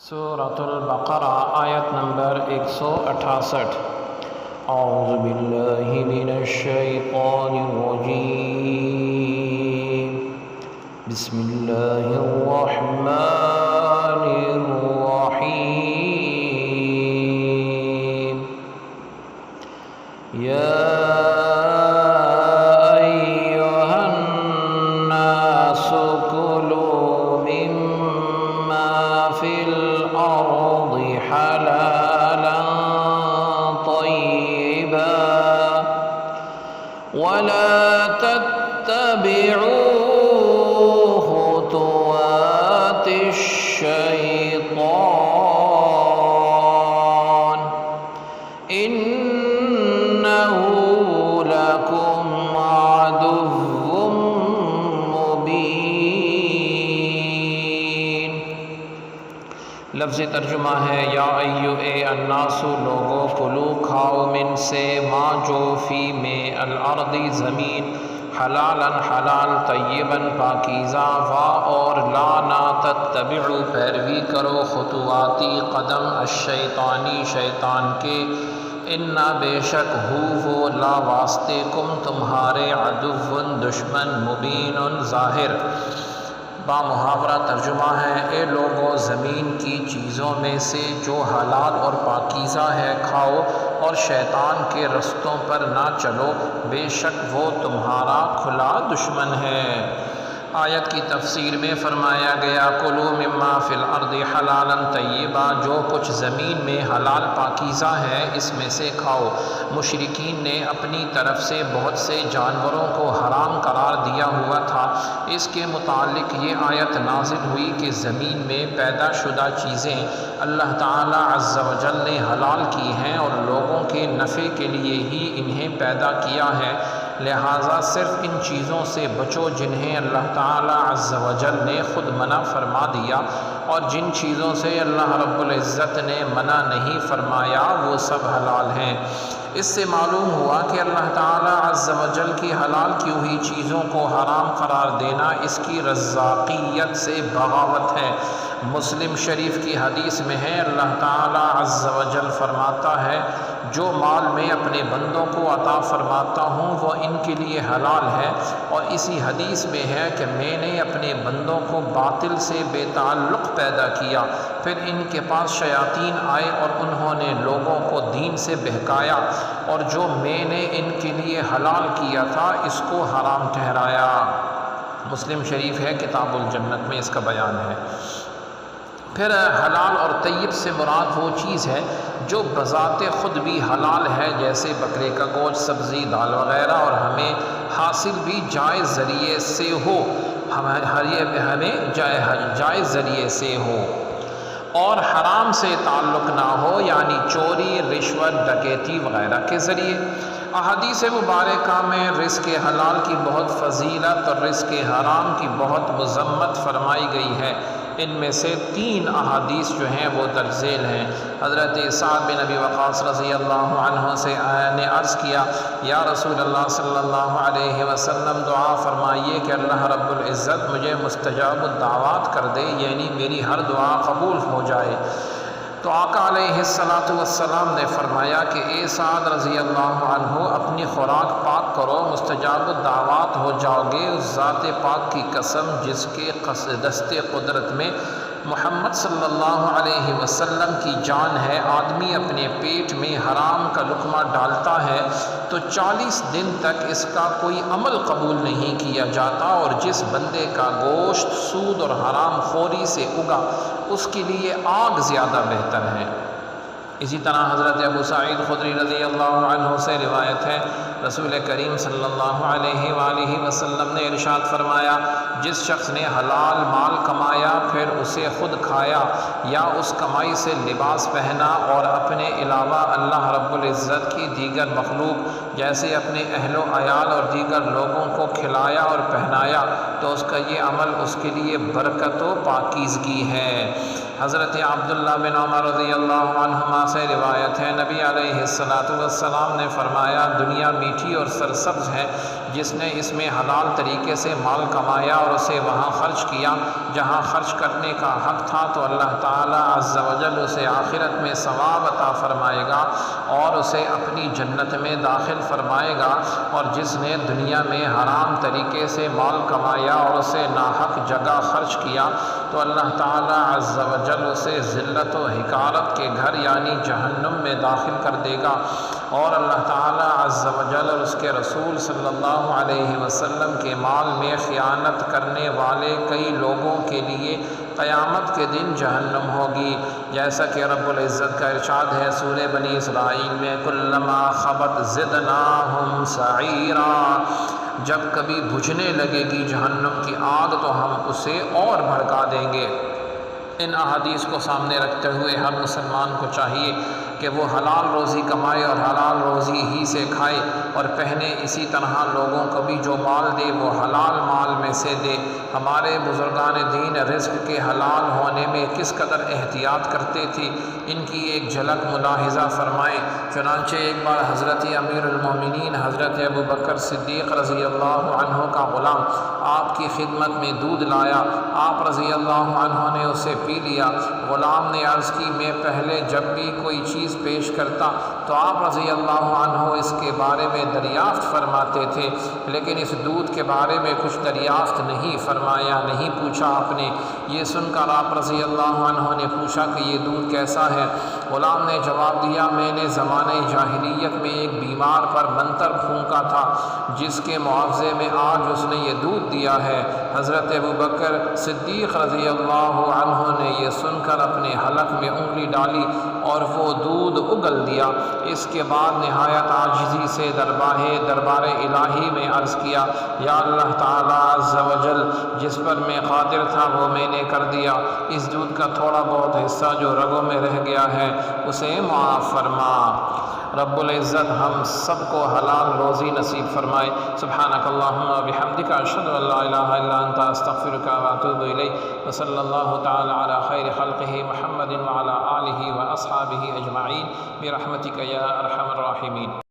سورۃ البقرہ آیت نمبر 168۔ اعوذ باللہ من الشیطان الرجیم، بسم اللہ الرحمن الرحیم۔ یا ولا تتبعوا خطوات الشيطان إنه لكم عدو مبين۔ لفظ ترجمہ ہے یا اے الناس لوگو، کلو کھاؤ من سے ما جو فی میں الارض زمین، حلالا حلال، طیبا پاکیزہ، وا اور لا نہ تتبعوا پیروی کرو، خطواتی قدم، الشیطانی شیطان کے، انا بے شک ہو وہ لا واسطے کم تمہارے، عدو دشمن، مبین ظاہر۔ با محاورہ ترجمہ ہے اے لوگو، زمین کی چیزوں میں سے جو حلال اور پاکیزہ ہے کھاؤ، اور شیطان کے رستوں پر نہ چلو، بے شک وہ تمہارا کھلا دشمن ہے۔ آیت کی تفسیر میں فرمایا گیا کلوا مما فی الارض حلالا طیبا، جو کچھ زمین میں حلال پاکیزہ ہے اس میں سے کھاؤ۔ مشرکین نے اپنی طرف سے بہت سے جانوروں کو حرام قرار دیا ہوا تھا، اس کے متعلق یہ آیت نازل ہوئی کہ زمین میں پیدا شدہ چیزیں اللہ تعالی عز و جل نے حلال کی ہیں اور لوگوں کے نفع کے لیے ہی انہیں پیدا کیا ہے، لہٰذا صرف ان چیزوں سے بچو جنہیں اللہ تعالی عز و جل نے خود منع فرما دیا، اور جن چیزوں سے اللہ رب العزت نے منع نہیں فرمایا وہ سب حلال ہیں۔ اس سے معلوم ہوا کہ اللہ تعالی عز و جل کی حلال کی ہوئی چیزوں کو حرام قرار دینا اس کی رزاقیت سے بغاوت ہے۔ مسلم شریف کی حدیث میں ہے اللہ تعالی عز و جل فرماتا ہے جو مال میں اپنے بندوں کو عطا فرماتا ہوں وہ ان کے لیے حلال ہے، اور اسی حدیث میں ہے کہ میں نے اپنے بندوں کو باطل سے بے تعلق پیدا کیا، پھر ان کے پاس شیاطین آئے اور انہوں نے لوگوں کو دین سے بہکایا، اور جو میں نے ان کے لیے حلال کیا تھا اس کو حرام ٹھہرایا۔ مسلم شریف ہے کتاب الجنت میں اس کا بیان ہے۔ پھر حلال اور طیب سے مراد وہ چیز ہے جو بذات خود بھی حلال ہے، جیسے بکرے کا گوشت، سبزی، دال وغیرہ، اور ہمیں حاصل بھی جائز ذریعے سے ہو، ہمیں جائز ذریعے سے ہو، اور حرام سے تعلق نہ ہو، یعنی چوری، رشوت، ڈکیتی وغیرہ کے ذریعے۔ احادیث مبارکہ میں رزق حلال کی بہت فضیلت اور رزق حرام کی بہت مذمت فرمائی گئی ہے۔ ان میں سے 3 احادیث جو ہیں وہ درج ذیل ہیں۔ حضرت سعد بن ابی وقاص رضی اللہ عنہ سے نے عرض کیا یا رسول اللہ صلی اللہ علیہ وسلم دعا فرمائیے کہ اللہ رب العزت مجھے مستجاب الدعوات کر دے، یعنی میری ہر دعا قبول ہو جائے۔ تو آقا علیہ السلام نے فرمایا کہ اے سعد رضی اللہ عنہ اپنی خوراک پاک کرو، مستجاب الدعوات ہو جاؤ گے، اس ذات پاک کی قسم جس کے دست قدرت میں محمد صلی اللہ علیہ وسلم کی جان ہے۔ آدمی اپنے پیٹ میں حرام کا لقمہ ڈالتا ہے تو 40 دن تک اس کا کوئی عمل قبول نہیں کیا جاتا، اور جس بندے کا گوشت سود اور حرام خوری سے اگا اس کے لیے آگ زیادہ بہتر ہے۔ اسی طرح حضرت ابو سعید خدری رضی اللہ عنہ سے روایت ہے رسول کریم صلی اللہ علیہ وآلہ وسلم نے ارشاد فرمایا جس شخص نے حلال مال کمایا پھر اسے خود کھایا یا اس کمائی سے لباس پہنا اور اپنے علاوہ اللہ رب العزت کی دیگر مخلوق جیسے اپنے اہل و عیال اور دیگر لوگوں کو کھلایا اور پہنایا تو اس کا یہ عمل اس کے لیے برکت و پاکیزگی ہے۔ حضرت عبداللہ بن عمر رضی اللہ عنہما سے روایت ہے نبی علیہ السلام نے فرمایا دنیا میٹھی اور سرسبز ہے جس نے اس میں حلال طریقے سے مال کمایا اور اسے وہاں خرچ کیا جہاں خرچ کرنے کا حق تھا، تو اللہ تعالیٰ عز و جل اسے آخرت میں ثواب عطا فرمائے گا اور اسے اپنی جنت میں داخل فرمائے گا۔ اور جس نے دنیا میں حرام طریقے سے مال کمایا اور اسے ناحق جگہ خرچ کیا، تو اللہ تعالیٰ عز و جل اسے ذلت و حقارت کے گھر یعنی جہنم میں داخل کر دے گا۔ اور اللہ تعالیٰ عز و جل اور اس کے رسول صلی اللہ علیہ وسلم کے مال میں خیانت کرنے والے کئی لوگوں کے لیے قیامت کے دن جہنم ہوگی، جیسا کہ رب العزت کا ارشاد ہے سورہ بنی اسرائیل میں، کلما خبت زدناہم سعیرا، جب کبھی بجھنے لگے گی جہنم کی آگ تو ہم اسے اور بھڑکا دیں گے۔ ان احادیث کو سامنے رکھتے ہوئے ہر مسلمان کو چاہیے کہ وہ حلال روزی کمائے اور حلال روزی ہی سے کھائے اور پہنے، اسی طرح لوگوں کو بھی جو مال دے وہ حلال مال میں سے دے۔ ہمارے بزرگان دین رزق کے حلال ہونے میں کس قدر احتیاط کرتے تھے، ان کی ایک جھلک ملاحظہ فرمائیں۔ چنانچہ ایک بار حضرت امیر المومنین حضرت ابو بکر صدیق رضی اللہ عنہ کا غلام آپ کی خدمت میں دودھ لایا، آپ رضی اللہ عنہ نے اسے پی لیا۔ غلام نے عرض کی، میں پہلے جب بھی کوئی چیز پیش کرتا تو آپ رضی اللہ عنہ اس کے بارے میں دریافت فرماتے تھے، لیکن اس دودھ کے بارے میں کچھ دریافت نہیں فرمایا، نہیں پوچھا آپ نے۔ یہ سن کر آپ رضی اللہ عنہ نے پوچھا کہ یہ دودھ کیسا ہے؟ غلام نے جواب دیا، میں نے زمانہ جاہلیت میں ایک بیمار پر منتر پھونکا تھا جس کے معاوضے میں آج اس نے یہ دودھ دیا ہے۔ حضرت ابو بکر صدیق رضی اللہ عنہ نے یہ سن کر اپنے حلق میں انگلی ڈالی اور وہ دودھ اگل دیا۔ اس کے بعد نہایت عاجزی سے دربار الہی میں عرض کیا، یا اللہ تعالیٰ عز و جل، جس پر میں قادر تھا وہ میں نے کر دیا، اس دودھ کا تھوڑا بہت حصہ جو رگوں میں رہ گیا ہے اسے معاف فرما۔ رب العزت ہم سب کو حلال روزی نصیب فرمائے۔ سبحانک اللہم و بحمدک، اشہد ان لا الہ الا انت، استغفرک و اتوب الیک، وصلی اللہ تعالی علی خیر خلقہ محمد وعلی آلہ و اصحابہ اجمعین برحمتک یا ارحم الراحمین۔